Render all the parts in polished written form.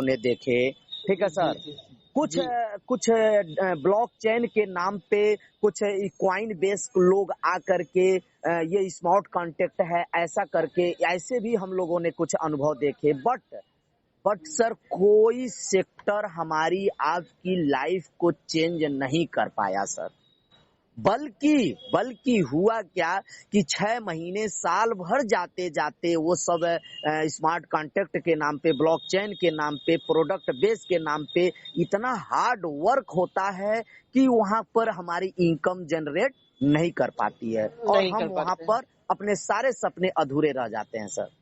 लोगों ने देखे, ठीक है जी, सर। जी, कुछ जी, कुछ ब्लॉकचेन के नाम पे कुछ कॉइन बेस लोग आकर के ये स्मार्ट कॉन्ट्रैक्ट है ऐसा करके ऐसे भी हम लोगों ने कुछ अनुभव देखे। बट सर कोई सेक्टर हमारी आपकी लाइफ को चेंज नहीं कर पाया सर। बल्कि हुआ क्या कि 6 महीने साल भर जाते जाते वो सब स्मार्ट कॉन्ट्रैक्ट के नाम पे, ब्लॉकचेन के नाम पे, प्रोडक्ट बेस के नाम पे इतना हार्ड वर्क होता है कि वहां पर हमारी इनकम जनरेट नहीं कर पाती है और नहीं हम कर वहां पाते हैं। पर अपने सारे सपने अधूरे रह जाते हैं सर।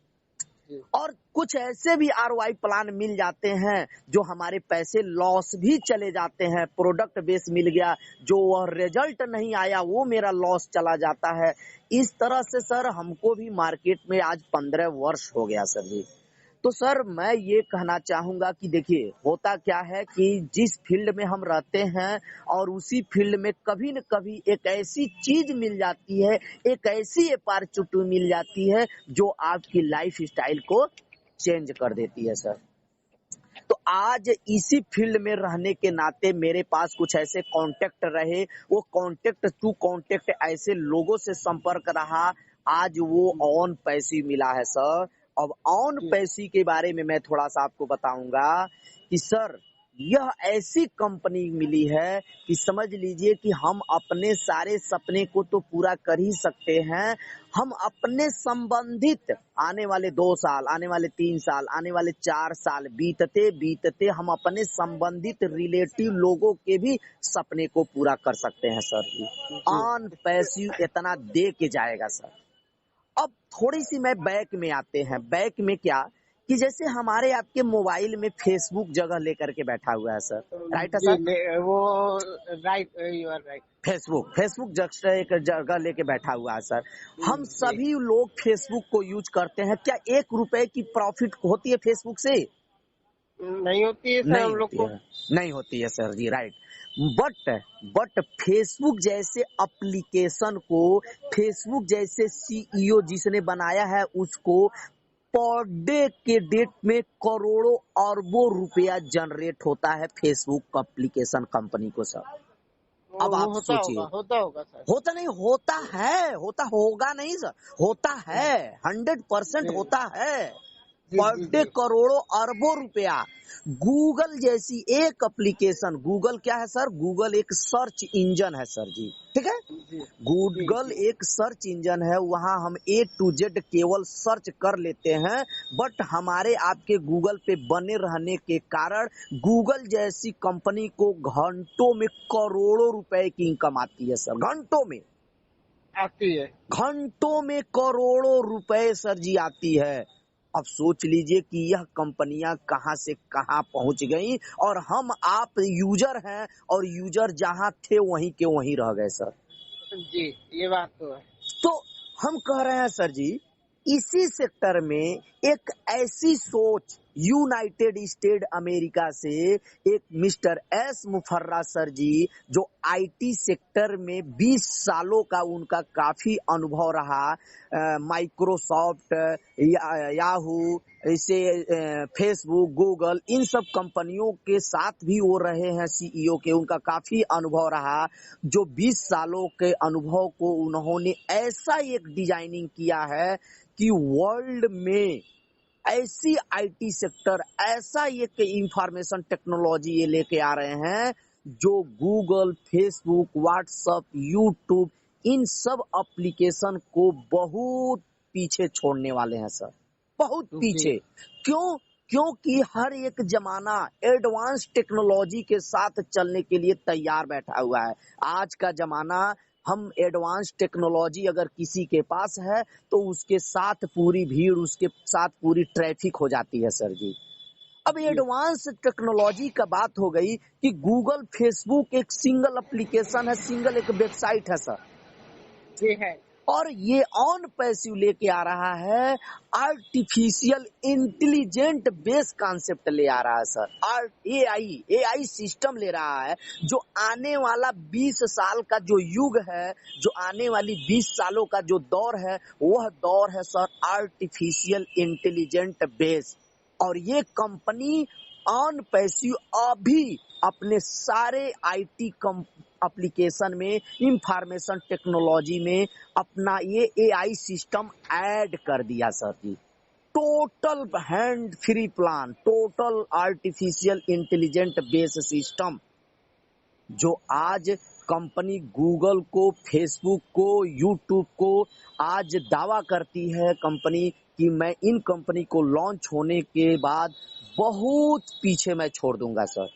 जी, और कुछ ऐसे भी आरओआई प्लान मिल जाते हैं जो हमारे पैसे लॉस भी चले जाते हैं। प्रोडक्ट बेस मिल गया, जो वह रिजल्ट नहीं आया वो मेरा लॉस चला जाता है। इस तरह से सर हमको भी मार्केट में आज 15 वर्ष हो गया सर जी। तो सर मैं ये कहना चाहूंगा कि देखिए होता क्या है कि जिस फील्ड में हम रहते हैं और उसी फील्ड में कभी न कभी एक ऐसी चीज मिल जाती है, एक ऐसी अपॉर्चुनिटी मिल जाती है जो आपकी लाइफ स्टाइल को चेंज कर देती है सर। तो आज इसी फील्ड में रहने के नाते मेरे पास कुछ ऐसे कांटेक्ट रहे, वो कांटेक्ट टू कांटेक्ट ऐसे लोगों से संपर्क रहा, आज वो ऑन पैसिव मिला है सर। अब ऑन जी, पैसिव के बारे में मैं थोड़ा सा आपको बताऊंगा कि सर यह ऐसी कंपनी मिली है कि समझ लीजिए कि हम अपने सारे सपने को तो पूरा कर ही सकते हैं, हम अपने संबंधित आने वाले 2 साल, आने वाले 3 साल, आने वाले 4 साल बीतते बीतते हम अपने संबंधित रिलेटिव लोगों के भी सपने को पूरा कर सकते हैं सर जी। जी, ऑन पैसिव इतना दे के जाएगा सर। अब थोड़ी सी मैं बैक में आते हैं, बैक में क्या कि जैसे हमारे आपके मोबाइल में फेसबुक जगह लेकर के बैठा हुआ है सर, राइट है जी, सर। वो right, you are right. Facebook जगह एक जगह लेके बैठा हुआ है सर। हम जी, सभी लोग फेसबुक को यूज करते हैं, क्या 1 रुपए की प्रॉफिट होती है फेसबुक से? नहीं होती है सर नहीं हम लोग होती को। है, नहीं होती है सर जी, राइट। बट फेसबुक जैसे एप्लीकेशन को, फेसबुक जैसे सीईओ जिसने बनाया है उसको पर डे के डेट में करोड़ों अरबों रुपया जनरेट होता है फेसबुक एप्लीकेशन कंपनी को सर। अब वो आप सोचिए, होता होगा सर। होता नहीं होता है, होता होगा नहीं सर, होता जी, है, 100% जी, होता है। जी, पर जी, डे जी, करोड़ों अरबों रुपया। गूगल जैसी एक एप्लीकेशन, गूगल क्या है सर? गूगल एक सर्च इंजन है सर जी, ठीक है। जी, जी, गूगल जी, एक सर्च इंजन है, वहां हम A to Z केवल सर्च कर लेते हैं। बट हमारे आपके गूगल पे बने रहने के कारण गूगल जैसी कंपनी को घंटों में करोड़ों रुपए की इनकम आती है सर, घंटों में, आती है। घंटों में करोड़ों रुपए सर जी आती है। अब सोच लीजिए कि यह कंपनियां कहां से कहां पहुंच गई और हम आप यूजर हैं और यूजर जहां थे वहीं के वहीं रह गए सर। जी, ये बात तो है। तो हम कह रहे हैं सर जी, इसी सेक्टर में एक ऐसी सोच यूनाइटेड स्टेट अमेरिका से एक मिस्टर एस मुफर्रा सर जी, जो आईटी सेक्टर में 20 सालों का उनका काफी अनुभव रहा, माइक्रोसॉफ्ट, याहू, इसे फेसबुक, गूगल, इन सब कंपनियों के साथ भी वो रहे हैं सीईओ के, उनका काफी अनुभव रहा। जो 20 सालों के अनुभव को उन्होंने ऐसा एक डिजाइनिंग किया है कि वर्ल्ड में ऐसी आईटी सेक्टर, ऐसा एक इंफॉर्मेशन टेक्नोलॉजी ये लेके आ रहे हैं जो गूगल, फेसबुक, व्हाट्सएप, यूट्यूब, इन सब एप्लीकेशन को बहुत पीछे छोड़ने वाले हैं सर, बहुत जी, पीछे। क्यों? क्योंकि हर एक जमाना एडवांस टेक्नोलॉजी के साथ चलने के लिए तैयार बैठा हुआ है। आज का जमाना, हम एडवांस टेक्नोलॉजी अगर किसी के पास है तो उसके साथ पूरी भीड़, उसके साथ पूरी ट्रैफिक हो जाती है सर जी। अब जी, एडवांस टेक्नोलॉजी का बात हो गई कि गूगल, फेसबुक एक सिंगल एप्लीकेशन है, सिंगल एक वेबसाइट है सर। जी है। और ये ऑन पैसिव लेके आ रहा है, आर्टिफिशियल इंटेलिजेंट बेस कॉन्सेप्ट ले आ रहा है सर। आर एआई सिस्टम ले रहा है, जो आने वाला 20 साल का जो युग है, जो आने वाली 20 सालों का जो दौर है, वह दौर है सर आर्टिफिशियल इंटेलिजेंट बेस। और ये कंपनी ऑन पैसिव अभी अपने सारे आईटी एप्लीकेशन में, इंफॉर्मेशन टेक्नोलॉजी में अपना ये एआई सिस्टम ऐड कर दिया सर जी। Total hand free plan, total artificial intelligent base system, जो आज कंपनी गूगल को, फेसबुक को, यूट्यूब को आज दावा करती है कंपनी कि मैं इन कंपनी को लॉन्च होने के बाद बहुत पीछे मैं छोड़ दूंगा सर।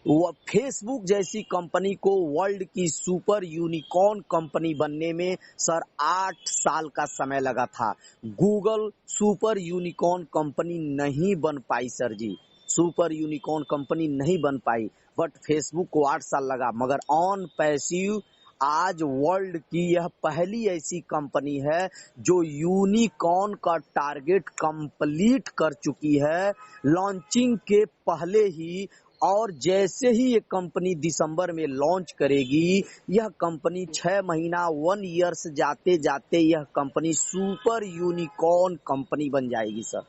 वो फेसबुक जैसी कंपनी को वर्ल्ड की सुपर यूनिकॉर्न कंपनी बनने में सर 8 साल का समय लगा था। गूगल सुपर यूनिकॉर्न कंपनी नहीं बन पाई सर जी, सुपर यूनिकॉर्न कंपनी नहीं बन पाई, बट फेसबुक को 8 साल लगा। मगर ऑन पैसिव आज वर्ल्ड की यह पहली ऐसी कंपनी है जो यूनिकॉर्न का टारगेट कंप्लीट कर चुकी है लॉन्चिंग के पहले ही। और जैसे ही ये कंपनी दिसंबर में लॉन्च करेगी, यह कंपनी 6 महीना 1 ईयर से जाते जाते यह कंपनी सुपर यूनिकॉर्न कंपनी बन जाएगी सर।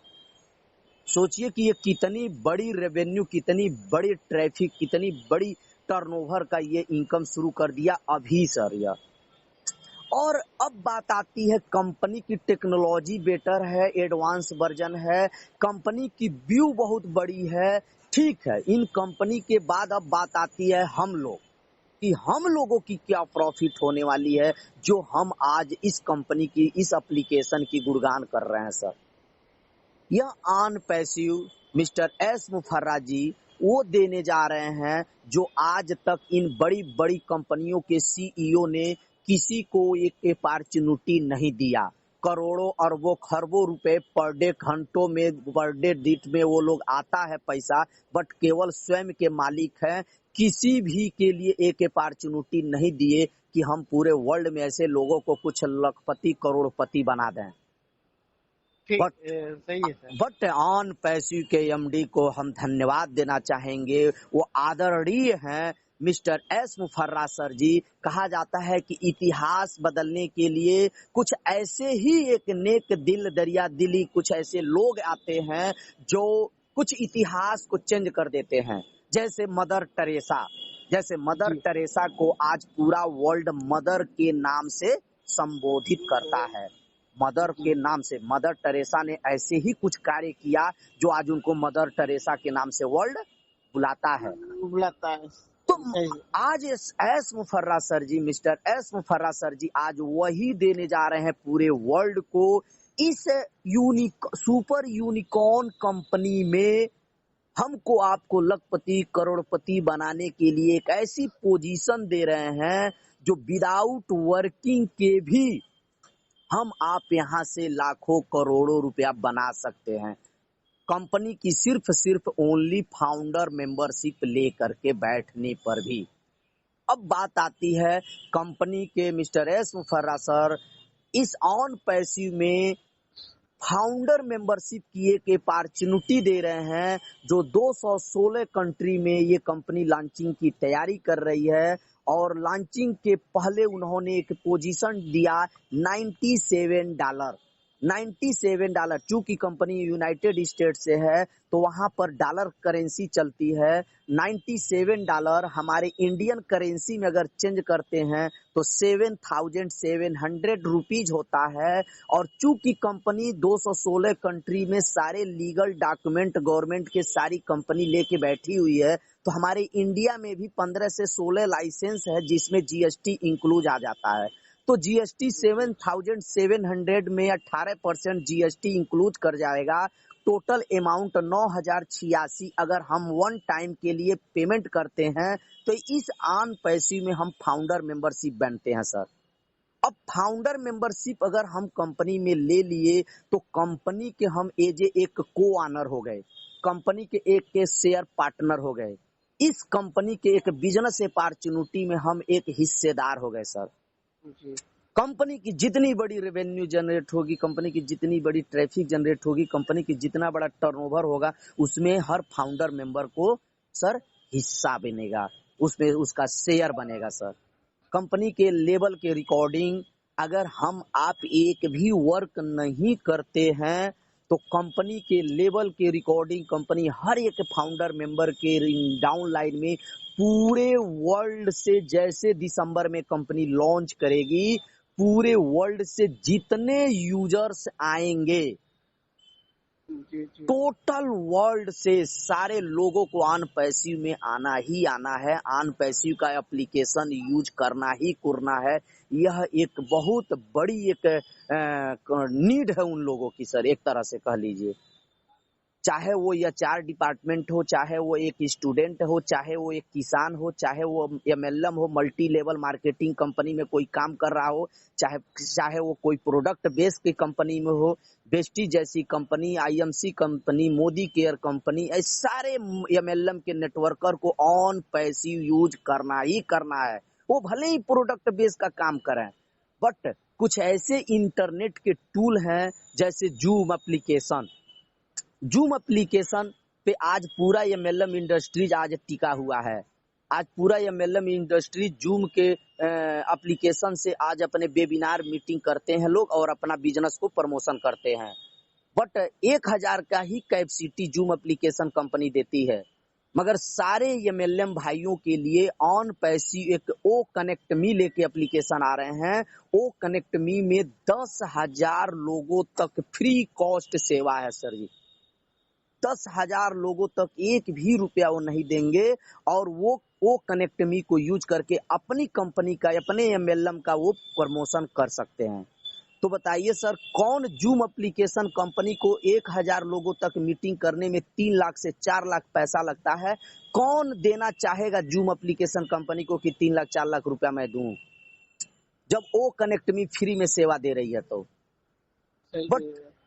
सोचिए कि ये कितनी बड़ी रेवेन्यू, कितनी बड़ी ट्रैफिक, कितनी बड़ी टर्नओवर का ये इनकम शुरू कर दिया अभी सर यह। और अब बात आती है कंपनी की टेक्नोलॉजी बेटर है, एडवांस वर्जन है, कंपनी की व्यू बहुत बड़ी है, ठीक है। इन कंपनी के बाद अब बात आती है हम लोग कि हम लोगों की क्या प्रॉफिट होने वाली है, जो हम आज इस कंपनी की, इस एप्लीकेशन की गुणगान कर रहे हैं सर। यह ऑन पैसिव मिस्टर एस मुफर्रा जी वो देने जा रहे हैं जो आज तक इन बड़ी बड़ी कंपनियों के सीईओ ने किसी को एक अपॉर्चुनिटी नहीं दिया। करोड़ों अरबों खरबों रुपए पर डे, घंटों में, पर डे डिट में वो लोग आता है पैसा, बट केवल स्वयं के मालिक हैं। किसी भी के लिए एक अपॉर्चुनिटी नहीं दिए कि हम पूरे वर्ल्ड में ऐसे लोगों को कुछ लखपति करोड़पति बना दें। ठीक, बट सही है सर। बट ऑन पैसिव के एमडी को हम धन्यवाद देना चाहेंगे। वो आदरणीय हैं मिस्टर एस मुफर्रा सर जी। कहा जाता है कि इतिहास बदलने के लिए कुछ ऐसे ही एक नेक दिल, दरिया दिली कुछ ऐसे लोग आते हैं जो कुछ इतिहास को चेंज कर देते हैं। जैसे मदर टेरेसा, जैसे मदर जी, टेरेसा को आज पूरा वर्ल्ड मदर के नाम से संबोधित करता है। मदर के नाम से, मदर टेरेसा ने ऐसे ही कुछ कार्य किया जो आज उनको मदर टेरेसा के नाम से वर्ल्ड बुलाता है। बुलाता है। तो सही है। आज एस मुफर्रा सर जी, मिस्टर एस मुफर्रा सर जी आज वही देने जा रहे हैं पूरे वर्ल्ड को। इस सुपर यूनिकॉर्न कंपनी में हमको आपको लखपति करोड़पति बनाने के लिए एक ऐसी पोजीशन दे रहे हैं जो विदाउट वर्किंग के भी हम आप यहाँ से लाखों करोड़ों रुपया बना सकते हैं। कंपनी की सिर्फ ओनली फाउंडर मेंबरशिप लेकर के बैठने पर भी। अब बात आती है कंपनी के मिस्टर एस मुफर्रा सर इस ऑन पैसिव में फाउंडर मेंबरशिप की एक अपॉर्चुनिटी दे रहे हैं जो 216 कंट्री में ये कंपनी लॉन्चिंग की तैयारी कर रही है। और लॉन्चिंग के पहले उन्होंने एक पोजीशन दिया $97। $97, चूंकि कंपनी यूनाइटेड स्टेट से है तो वहां पर डॉलर करेंसी चलती है। $97 हमारे इंडियन करेंसी में अगर चेंज करते हैं तो 7,700 रुपीज होता है। और चूंकि कंपनी 216 कंट्री में सारे लीगल डॉक्यूमेंट गवर्नमेंट के सारी कंपनी लेके बैठी हुई है, तो हमारे इंडिया में भी 15 से 16 लाइसेंस है जिसमें जीएसटी इंक्लूड आ जाता है। तो जीएसटी 7,700 में 18% जीएसटी इंक्लूड कर जाएगा। टोटल अमाउंट 9,086 अगर हम वन टाइम के लिए पेमेंट करते हैं तो इस ऑन पैसिव में हम फाउंडर मेंबरशिप बनते हैं सर। अब फाउंडर मेंबरशिप अगर हम कंपनी में ले लिए तो कंपनी के हम एज एक को ऑनर हो गए, कंपनी के एक के शेयर पार्टनर हो गए, इस कंपनी के एक बिजनेस अपॉर्चुनिटी में हम एक हिस्सेदार हो गए सर। जी, कंपनी की जितनी बड़ी रेवेन्यू जनरेट होगी, कंपनी की जितनी बड़ी ट्रैफिक जनरेट होगी, कंपनी की जितना बड़ा टर्नओवर होगा, उसमें हर फाउंडर मेंबर को सर हिस्सा बनेगा, उसमें उसका शेयर बनेगा सर। कंपनी के लेवल के रिकॉर्डिंग अगर हम आप एक भी वर्क नहीं करते हैं तो कंपनी के लेवल के रिकॉर्डिंग कंपनी हर एक फाउंडर मेंबर के डाउन लाइन में पूरे वर्ल्ड से, जैसे दिसंबर में कंपनी लॉन्च करेगी, पूरे वर्ल्ड से जितने यूजर्स आएंगे, जी जी टोटल वर्ल्ड से सारे लोगों को ऑन पैसिव में आना ही आना है, ऑन पैसिव का एप्लीकेशन यूज करना ही करना है। यह एक बहुत बड़ी एक नीड है उन लोगों की सर, एक तरह से कह लीजिए। चाहे वो एचआर डिपार्टमेंट हो, चाहे वो एक स्टूडेंट हो, चाहे वो एक किसान हो, चाहे वो एमएलएम हो, मल्टी लेवल मार्केटिंग कंपनी में कोई काम कर रहा हो, चाहे चाहे वो कोई प्रोडक्ट बेस की कंपनी में हो, बेस्टी जैसी company, IMC company, Modi care company, ऐसे सारे एमएलएम के नेटवर्कर को ऑन पैसिव यूज करना ही करना है। वो भले ही प्रोडक्ट बेस का काम करें, बट कुछ ऐसे इंटरनेट के टूल हैं जैसे जूम एप्लीकेशन। जूम एप्लीकेशन पे आज पूरा एमएलएम इंडस्ट्रीज आज टिका हुआ है। आज पूरा एमएलएम इंडस्ट्री जूम के एप्लीकेशन से आज अपने वेबिनार मीटिंग करते हैं लोग और अपना बिजनेस को प्रमोशन करते हैं। बट 1000 का ही कैपेसिटी जूम एप्लीकेशन कंपनी देती है, मगर सारे एमएलएम भाइयों के लिए ऑन पैसिव एक ओ कनेक्ट मी लेके एप्लीकेशन आ रहे हैं। ओ कनेक्ट मी में 10,000 लोगों तक फ्री कॉस्ट सेवा है सर जी। 10,000 लोगों तक एक भी रुपया वो नहीं देंगे और वो कनेक्ट मी को यूज करके अपनी कंपनी का, अपने एमएलएम का वो प्रमोशन कर सकते हैं। तो बताइए सर, कौन जूम एप्लीकेशन कंपनी को 1000 लोगों तक मीटिंग करने में 3 लाख से 4 लाख पैसा लगता है? कौन देना चाहेगा जूम एप्लीकेशन कंपनी को कि 3 लाख 4 लाख रुपया मैं दूं, जब वो कनेक्ट मी फ्री में सेवा दे रही है? तो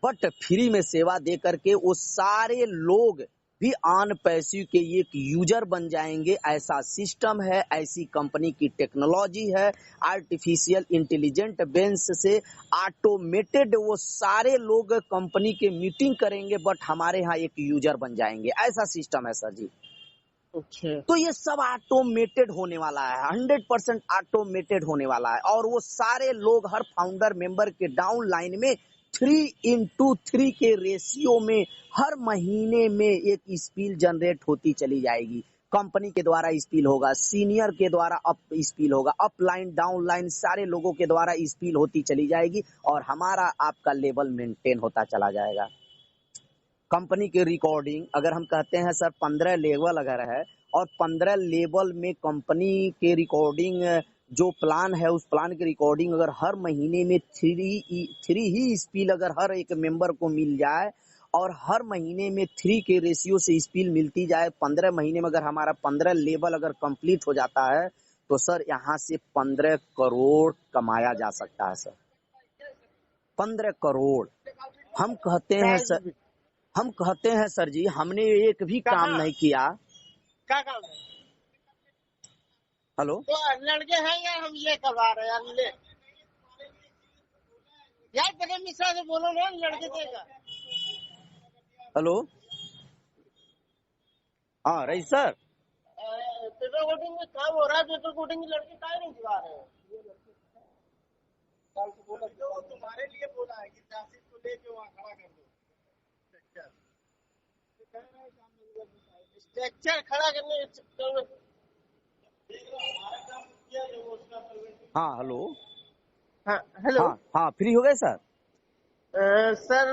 बट फ्री में सेवा दे करके वो सारे लोग भी ऑन पैसिव के एक यूजर बन जाएंगे। ऐसा सिस्टम है, ऐसी कंपनी की टेक्नोलॉजी है, आर्टिफिशियल इंटेलिजेंट बेंस से ऑटोमेटेड वो सारे लोग कंपनी के मीटिंग करेंगे, बट हमारे यहाँ एक यूजर बन जाएंगे। ऐसा सिस्टम है सर जी। अच्छा, तो ये सब ऑटोमेटेड होने वाला है, 100% ऑटोमेटेड होने वाला है। और वो सारे लोग हर फाउंडर मेंबर के डाउन लाइन में 3:3 के रेशियो में हर महीने में एक स्पील जनरेट होती चली जाएगी। कंपनी के द्वारा स्पील होगा, सीनियर के द्वारा अप स्पील होगा, अपलाइन डाउनलाइन सारे लोगों के द्वारा स्पील होती चली जाएगी और हमारा आपका लेवल मेंटेन होता चला जाएगा। कंपनी के रिकॉर्डिंग अगर हम कहते हैं सर 15 लेवल अगर है और 15 लेवल में कंपनी के रिकॉर्डिंग जो प्लान है, उस प्लान की रिकॉर्डिंग अगर हर महीने में 3 ही स्पील अगर हर एक मेंबर को मिल जाए और हर महीने में 3 के रेशियो से स्पील मिलती जाए, 15 महीने में अगर हमारा 15 लेवल अगर कंप्लीट हो जाता है तो सर यहाँ से 15 करोड़ कमाया जा सकता है सर। 15 करोड़ हम कहते हैं सर जी, हमने एक भी काम नहीं किया। क्या काम है? हेलो, तो लड़के हैं यार, हम ये करवा रहे हैं यार। यार तेरे मिश्रा से बोलो ना, लड़के देगा। हेलो, हाँ रईस सर, पेपर कोटिंग में काम हो रहा है। पेपर कोटिंग में लड़के काहे नहीं दिवा रहे हैं? तो तुम्हारे लिए बोला है कि जासिर को लेके वहाँ खड़ा कर दो। स्ट्रक्चर खड़ा करने के चक्कर में हाँ हेलो, हाँ हेलो, हाँ फ्री हो गए सर? सर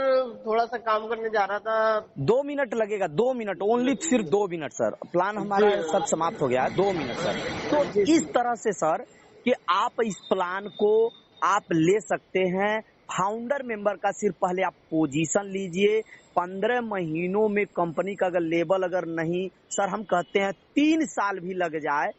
थोड़ा सा काम करने जा रहा था। 2 मिनट लगेगा, 2 मिनट ओनली, सिर्फ 2 मिनट सर। प्लान हमारा सब समाप्त हो गया है, 2 मिनट सर। तो इस तरह से सर कि आप इस प्लान को आप ले सकते हैं। फाउंडर मेंबर का सिर्फ पहले आप पोजीशन लीजिए। 15 महीनों में कंपनी का अगर लेवल अगर नहीं सर, हम कहते हैं 3 साल भी लग जाए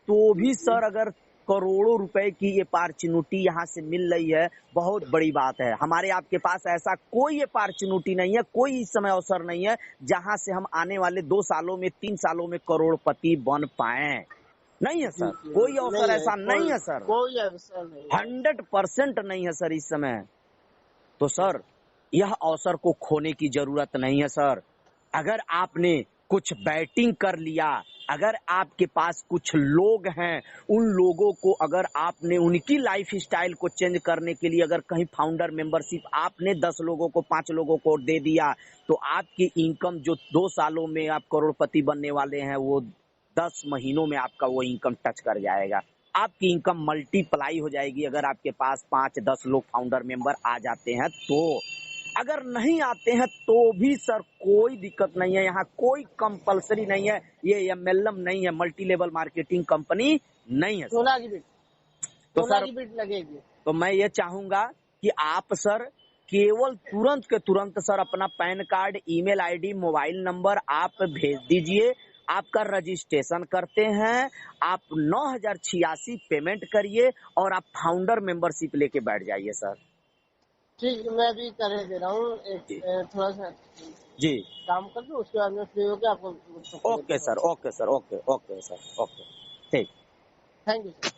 तो भी सर अगर करोड़ों रुपए की अपॉर्चुनिटी यहाँ से मिल रही है, बहुत बड़ी बात है। हमारे आपके पास ऐसा कोई अपॉर्चुनिटी नहीं है, कोई इस समय अवसर नहीं है जहाँ से हम आने वाले 2 सालों में 3 सालों में करोड़पति बन पाए। नहीं है सर, कोई अवसर ऐसा नहीं है सर, कोई अवसर नहीं, 100% नहीं है सर इस समय। तो सर यह अवसर को खोने की जरूरत नहीं है सर। अगर आपने कुछ बैटिंग कर लिया अगर आपके पास कुछ लोग हैं, उन लोगों को अगर आपने उनकी लाइफ स्टाइल को चेंज करने के लिए अगर कहीं फाउंडर मेंबरशिप आपने 10 लोगों को 5 लोगों को दे दिया, तो आपकी इनकम जो 2 सालों में आप करोड़पति बनने वाले हैं, वो 10 महीनों में आपका वो इनकम टच कर जाएगा। आपकी इनकम मल्टीप्लाई हो जाएगी अगर आपके पास 5-10 लोग फाउंडर मेंबर आ जाते हैं तो। अगर नहीं आते हैं तो भी सर कोई दिक्कत नहीं है, यहाँ कोई कंपलसरी नहीं है, ये एमएलएम नहीं है, मल्टी लेवल मार्केटिंग कंपनी नहीं है सर। 16 की बिट तो 16 सर की बिट लगेगी। तो मैं ये चाहूंगा कि आप सर केवल तुरंत के तुरंत सर अपना pan card, email ID, mobile number आप भेज दीजिए। आपका रजिस्ट्रेशन करते हैं, आप 9,086 पेमेंट करिए और आप फाउंडर मेंबरशिप लेके बैठ जाइए सर। ठीक है, मैं अभी कर दे रहा हूँ, जी थोड़ा सा जी काम कर लूँ, उसके बाद में फ्री होकर आपको okay sir, okay sir, okay okay sir, okay ठीक। Thank you sir.